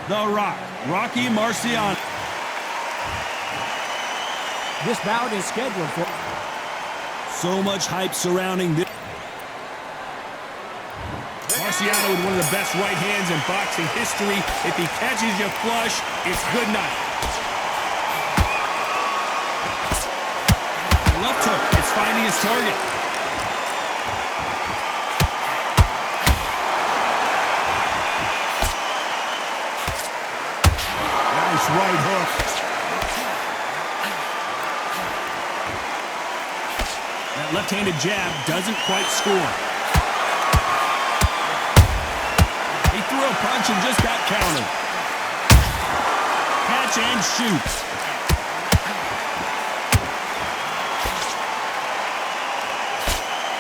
The Rock, Rocky Marciano. This bout is scheduled for... So much hype surrounding this. Marciano with one of the best right hands in boxing history. If he catches you flush, it's good night. Left hook, it's finding his target. Nice right hook. That left-handed jab doesn't quite score. He threw a punch and just got countered. Catch and shoot.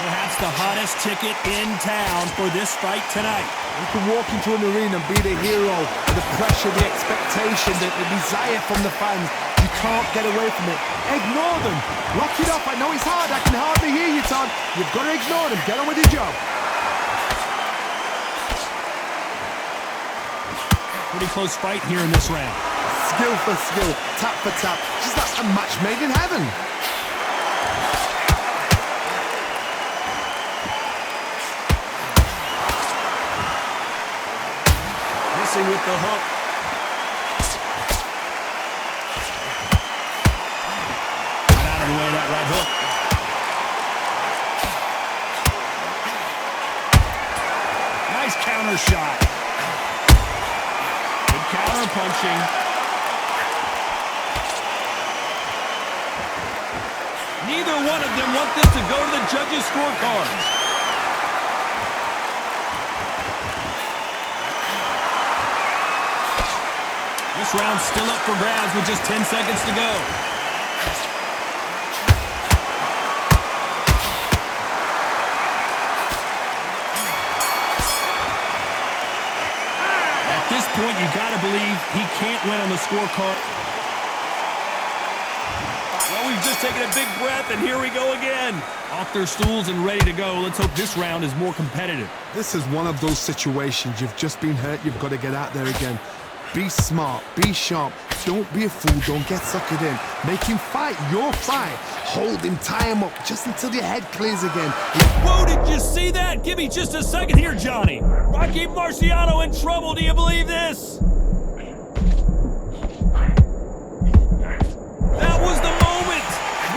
Perhaps the hottest ticket in town for this fight tonight. You can walk into an arena and be the hero. The pressure, the expectation, the desire from the fans. You can't get away from it. Ignore them. Lock it up. I know it's hard. I can hardly hear you, Todd. You've got to ignore them. Get on with your job. Pretty close fight here in this round. Skill for skill, tap for tap. Just like a match made in heaven. Missing with the hook. Got out of the way of that right hook. Nice counter shot. Counter punching. Neither one of them want this to go to the judges' scorecards. This round's still up for grabs with just 10 seconds to go. At this point, you gotta believe he can't win on the scorecard. Well, we've just taken a big breath, and here we go again. Off their stools and ready to go. Let's hope this round is more competitive. This is one of those situations. You've just been hurt. You've got to get out there again. Be smart. Be sharp. Don't be a fool. Don't get suckered in. Make him fight your fight. Hold him. Tie him up just until your head clears again. Whoa, did you see that? Give me just a second here, Johnny. Rocky Marciano in trouble. Do you believe this? That was the moment.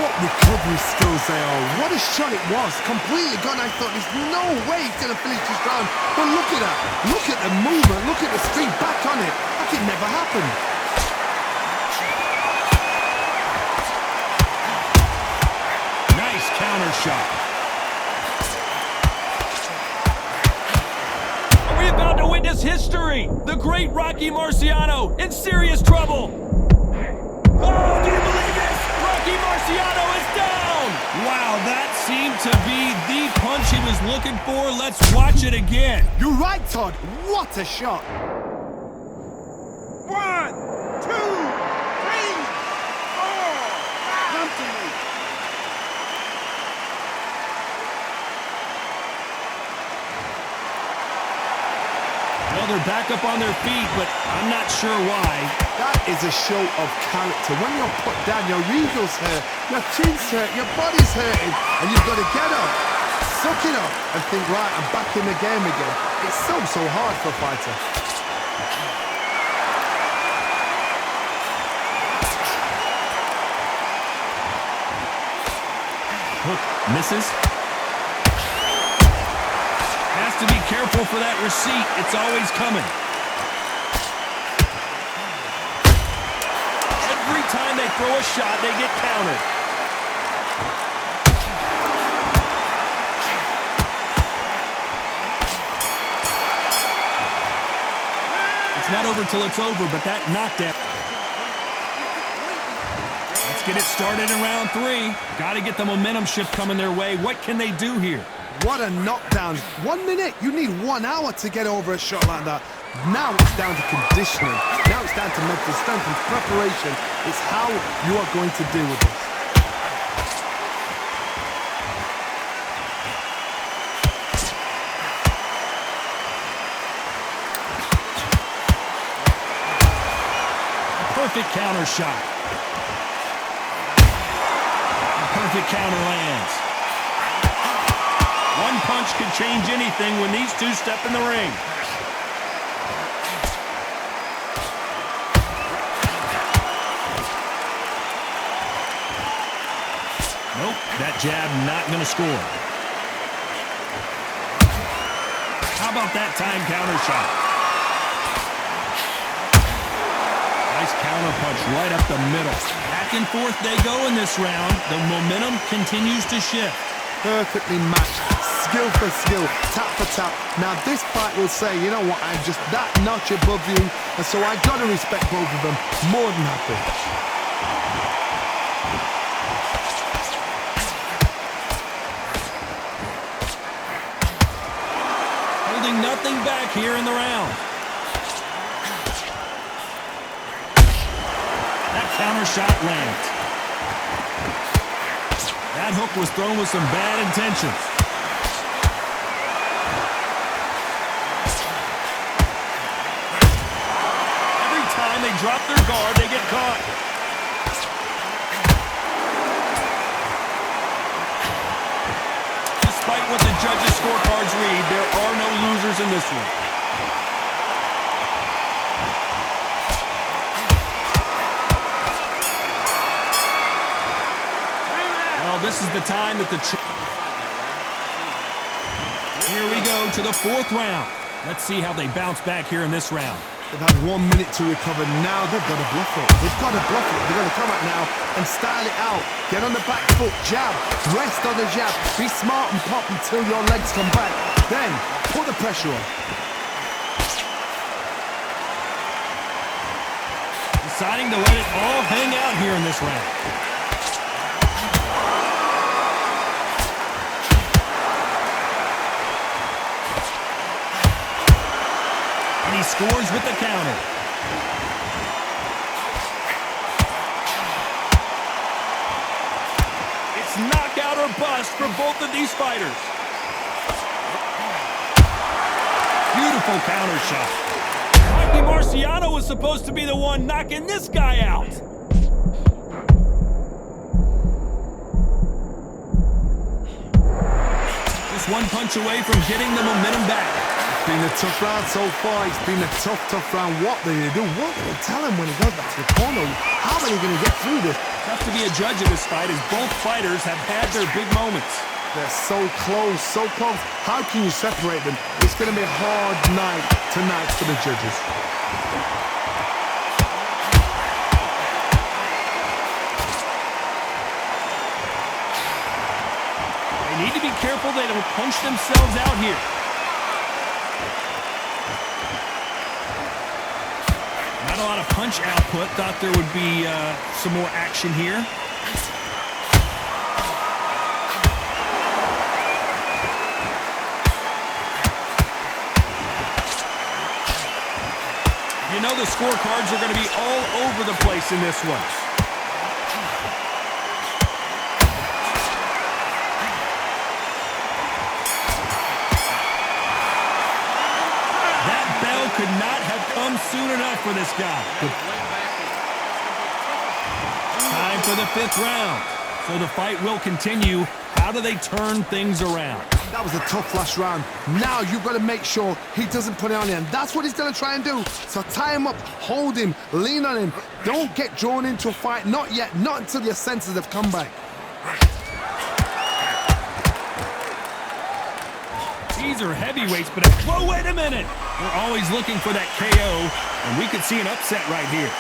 What recovery skills they are. What a shot it was. Completely gone. I thought there's no way he's going to finish this round. But look at that. Look at the movement. Look at the speed back on it. Like it never happened. Nice counter shot. Are we about to witness history? The great Rocky Marciano in serious trouble. Oh, do you believe this? Rocky Marciano is down! Wow, that seemed to be the punch he was looking for. Let's watch it again. You're right, Todd. What a shot. 1, 2, 3, 4. Come to me. Well, they're back up on their feet, but I'm not sure why. That is a show of character. When you're put down, your ego's hurt, your chin's hurt, your body's hurting, and you've got to get up, suck it up, and think, right, I'm back in the game again. It's so hard for a fighter. Hook misses. Has to be careful for that receipt. It's always coming. Every time they throw a shot, they get countered. It's not over till it's over, but that knockdown. Let's get it started in round 3. Got to get the momentum shift coming their way. What can they do here? What a knockdown. 1 minute, you need 1 hour to get over a shot like that. Now it's down to conditioning. Now it's down to mental strength and preparation. It's how you are going to deal with this. perfect counter shot. The perfect counter lands. One punch could change anything when these two step in the ring. Nope, that jab not going to score. How about that time counter shot? Nice counter punch right up the middle. Back and forth they go in this round. The momentum continues to shift. Perfectly matched, skill for skill, tap for tap. Now this fight will say, you know what, I'm just that notch above you, and so I gotta respect both of them more than happy. Holding nothing back here in the round. That counter shot lands. That hook was thrown with some bad intentions. Every time they drop their guard, they get caught. Despite what the judges' scorecards read, there are no losers in this one. This is the time that Here we go to the fourth round. Let's see how they bounce back here in this round. They've had 1 minute to recover. Now they've got to bluff it. They've got to bluff it. They're going to come out now and style it out. Get on the back foot, jab, rest on the jab. Be smart and pop until your legs come back. Then put the pressure on. Deciding to let it all hang out here in this round. He scores with the counter. It's knockout or bust for both of these fighters. Beautiful counter shot. Rocky Marciano was supposed to be the one knocking this guy out. Just one punch away from getting the momentum back. It's been a tough round so far. It's been a tough round. What are they do? What do they tell him when he goes back to the corner? How are they going to get through this? Tough to be a judge of this fight as both fighters have had their big moments. They're so close, so close. How can you separate them? It's going to be a hard night tonight for the judges. They need to be careful they don't punch themselves out here. Not a lot of punch output. Thought there would be some more action here. You know the scorecards are going to be all over the place in this one. That bell could not have come soon enough for this guy. Time for the fifth round. So the fight will continue. How do they turn things around? That was a tough last round. Now you've got to make sure he doesn't put it on you, and that's what he's going to try and do. So tie him up, hold him, lean on him. Don't get drawn into a fight. Not yet. Not until your senses have come back. These are heavyweights, but whoa, wait a minute. We're always looking for that KO, and we could see an upset right here.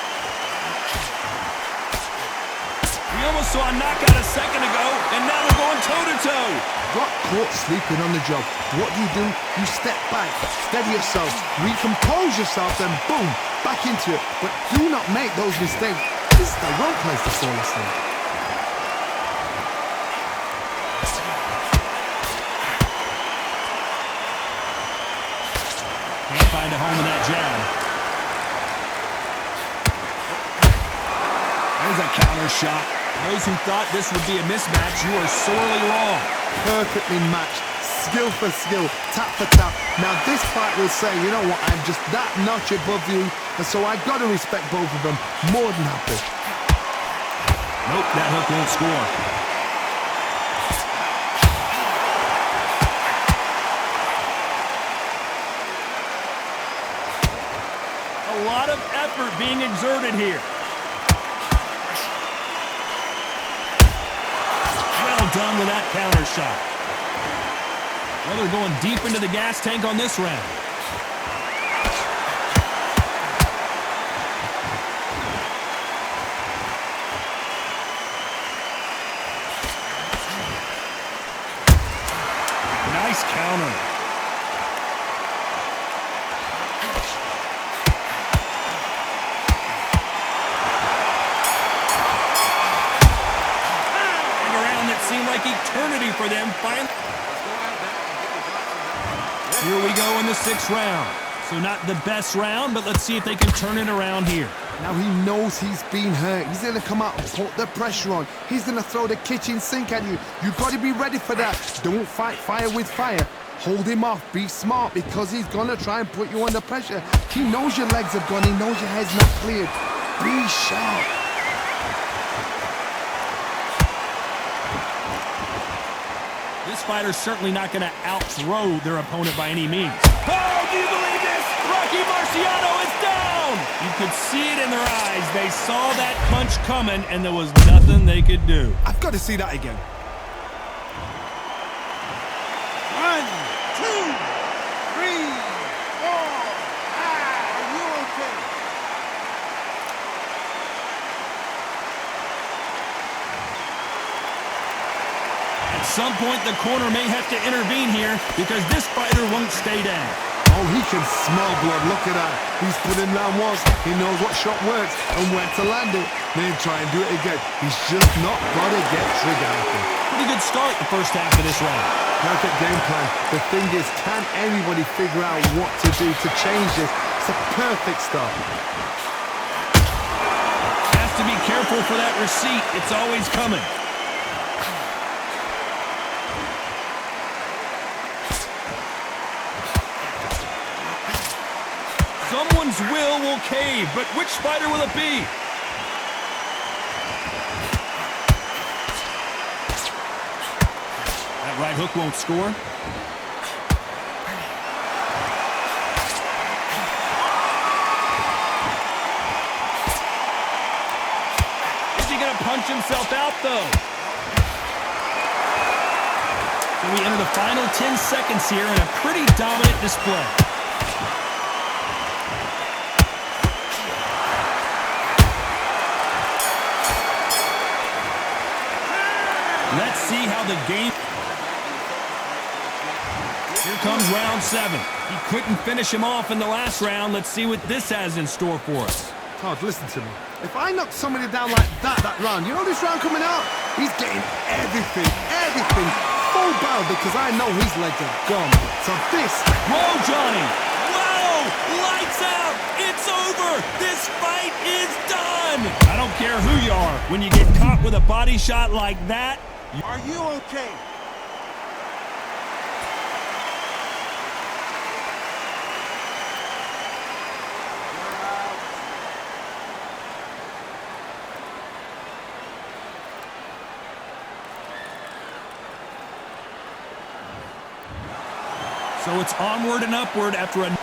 We almost saw a knockout a second ago, and now they're going toe-to-toe. Got caught sleeping on the job. What do? You step back, steady yourself, recompose yourself, then boom, back into it. But do not make those mistakes. This is the wrong place to fall asleep. Can't find a home in that jab. There's a counter shot. Those who thought this would be a mismatch, you are sorely wrong. Perfectly matched, skill for skill, tap for tap. Now this fight will say, you know what, I'm just that notch above you, and so I've got to respect both of them. More than happy. Nope, that hook won't score. A lot of effort being exerted here. Well done with that counter shot. Well, they're going deep into the gas tank on this round. Nice counter. And a round that seemed like eternity for them finally. Here we go in the 6th round. So not the best round, but let's see if they can turn it around here. Now he knows he's been hurt. He's going to come out and put the pressure on. He's going to throw the kitchen sink at you. You've got to be ready for that. Don't fight fire with fire. Hold him off. Be smart because he's going to try and put you under pressure. He knows your legs have gone. He knows your head's not cleared. Be sharp. This fighter's certainly not going to outthrow their opponent by any means. Oh, do you believe this? Rocky Marciano is down! You could see it in their eyes. They saw that punch coming, and there was nothing they could do. I've got to see that again. 1, 2, 3, 4, 5. Are you okay? At some point, the corner may have to intervene here because this fighter won't stay down. Oh, he can smell blood. Look at that. He's put in round once. He knows what shot works and where to land it. Then try and do it again. He's just not got to get trigger happy. Pretty good start the first half of this round. Perfect game plan. The thing is, can anybody figure out what to do to change this? It's a perfect start. Has to be careful for that receipt. It's always coming. Someone's will cave, but which fighter will it be? That right hook won't score. Is he going to punch himself out, though? So we enter the final 10 seconds here in a pretty dominant display. Let's see how the game... Here comes round 7. He couldn't finish him off in the last round. Let's see what this has in store for us. Todd, listen to me. If I knock somebody down like that round, you know this round coming out? He's getting everything, full barrel because I know his legs are gone. So this... Whoa, Johnny! Whoa! Lights out! It's over! This fight is done! I don't care who you are. When you get caught with a body shot like that... Are you okay? So it's onward and upward after a